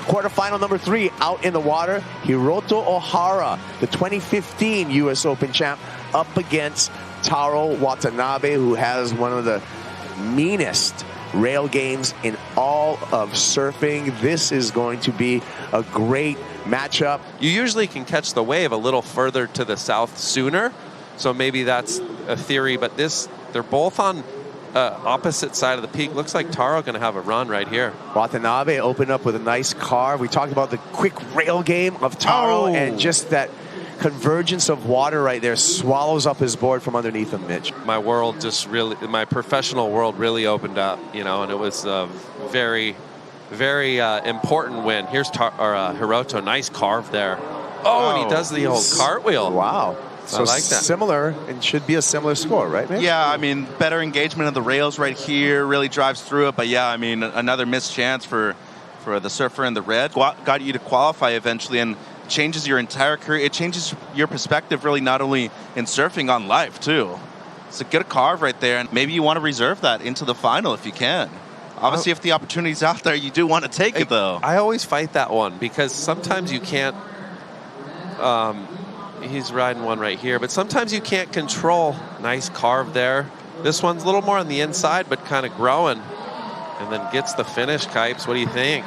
Quarterfinal number 3 out in the water. Hiroto Ohhara, the 2015 U.S. Open champ, up against Taro Watanabe, who has one of the meanest rail games in all of surfing. This is going to be a great matchup. You usually can catch the wave a little further to the south sooner, so maybe that's a theory, but they're both on opposite side of the peak. Looks like Taro going to have a run right here. Watanabe opened up with a nice carve. We talked about the quick rail game of Taro, and just that convergence of water right there swallows up his board from underneath him, Mitch. My world just really, my professional world really opened up, you know, and it was a very, very important win. Here's Hiroto, nice carve there. Oh, and he does the old cartwheel. Wow. So I like that. Similar, and should be a similar score, right, Mitch? Yeah, I mean, better engagement of the rails right here, really drives through it. But yeah, I mean, another missed chance for the surfer in the red. Got you to qualify eventually, and changes your entire career. It changes your perspective, really, not only in surfing, on life, too. It's a good carve right there, and maybe you want to reserve that into the final if you can. Obviously, if the opportunity's out there, you do want to take it, though. I always fight that one, because sometimes you can't... he's riding one right here, but sometimes you can't control. Nice carve there. This one's a little more on the inside, but kind of growing. And then gets the finish, Kipes. What do you think?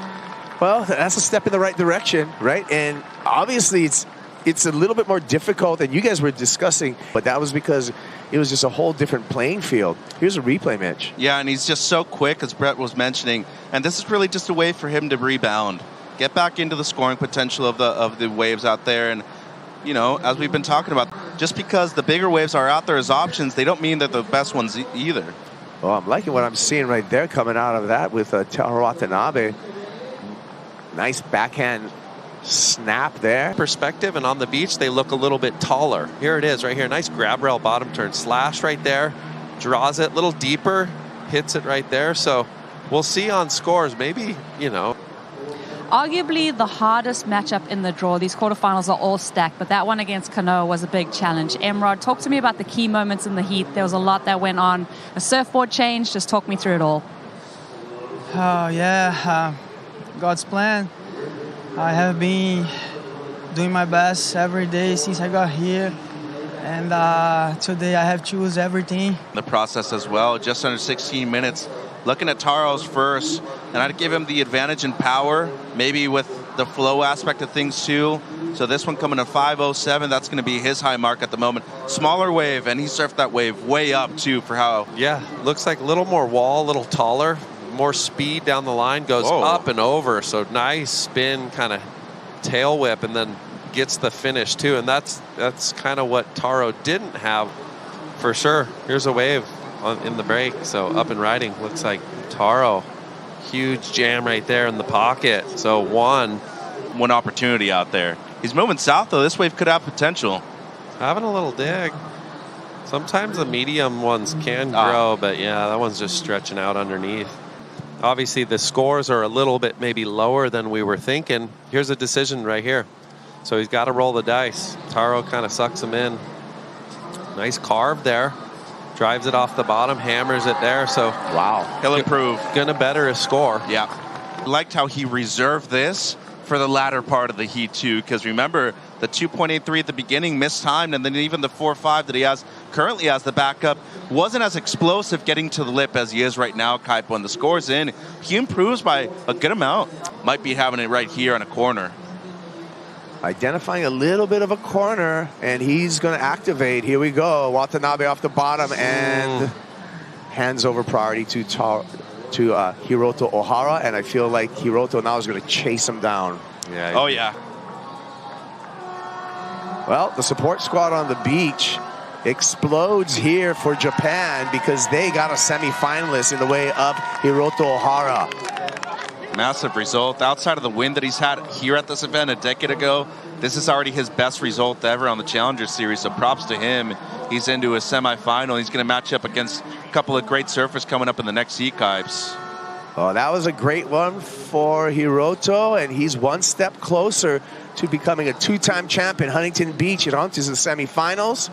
Well, that's a step in the right direction, right? And obviously it's a little bit more difficult than you guys were discussing, but that was because it was just a whole different playing field. Here's a replay, Mitch. Yeah, and he's just so quick, as Brett was mentioning, and this is really just a way for him to rebound, get back into the scoring potential of the waves out there. And you know, as we've been talking about, just because the bigger waves are out there as options, they don't mean they're the best ones either. Well, I'm liking what I'm seeing right there coming out of that with Taro Watanabe. Nice backhand snap there. Perspective, and on the beach, they look a little bit taller. Here it is right here. Nice grab rail bottom turn. Slash right there. Draws it a little deeper. Hits it right there. So we'll see on scores. Maybe, you know. Arguably the hardest matchup in the draw. These quarterfinals are all stacked, but that one against Kanoa was a big challenge. Emrod, talk to me about the key moments in the heat. There was a lot that went on. A surfboard change. Just talk me through it all. Oh, yeah. God's plan. I have been doing my best every day since I got here, and today I have choose everything. The process as well, just under 16 minutes. Looking at Taro's first, and I'd give him the advantage in power, maybe with the flow aspect of things too. So this one coming to 5:07, that's going to be his high mark at the moment. Smaller wave, and he surfed that wave way up too for how... Yeah, looks like a little more wall, a little taller. More speed down the line, goes up and over. So nice spin, kind of tail whip, and then gets the finish too. And that's kind of what Taro didn't have for sure. Here's a wave in the break. So up and riding. Looks like Taro. Huge jam right there in the pocket. So one opportunity out there. He's moving south though. This wave could have potential. Having a little dig. Sometimes the medium ones can grow, but yeah, that one's just stretching out underneath. Obviously, the scores are a little bit maybe lower than we were thinking. Here's a decision right here. So he's got to roll the dice. Taro kind of sucks him in. Nice carve there. Drives it off the bottom, hammers it there. So, wow. He'll improve. Gonna better his score. Yeah. Liked how he reserved this for the latter part of the heat, too. Because remember, the 2.83 at the beginning, mistimed, and then even the 4.5 that he has currently as the backup wasn't as explosive getting to the lip as he is right now, Kaipo. When the score's in, he improves by a good amount. Might be having it right here on a corner. Identifying a little bit of a corner, and he's going to activate. Here we go. Watanabe off the bottom and hands over priority to Hiroto Ohhara, and I feel like Hiroto now is going to chase him down. Yeah. Oh, yeah. Well, the support squad on the beach explodes here for Japan because they got a semifinalist in the way of Hiroto Ohhara. Massive result. Outside of the win that he's had here at this event a decade ago, this is already his best result ever on the Challenger Series, so props to him. He's into a semifinal. He's going to match up against a couple of great surfers coming up in the next heat, Kipes. Oh, that was a great one for Hiroto, and he's one step closer to becoming a two-time champion. Huntington Beach and on to the semifinals.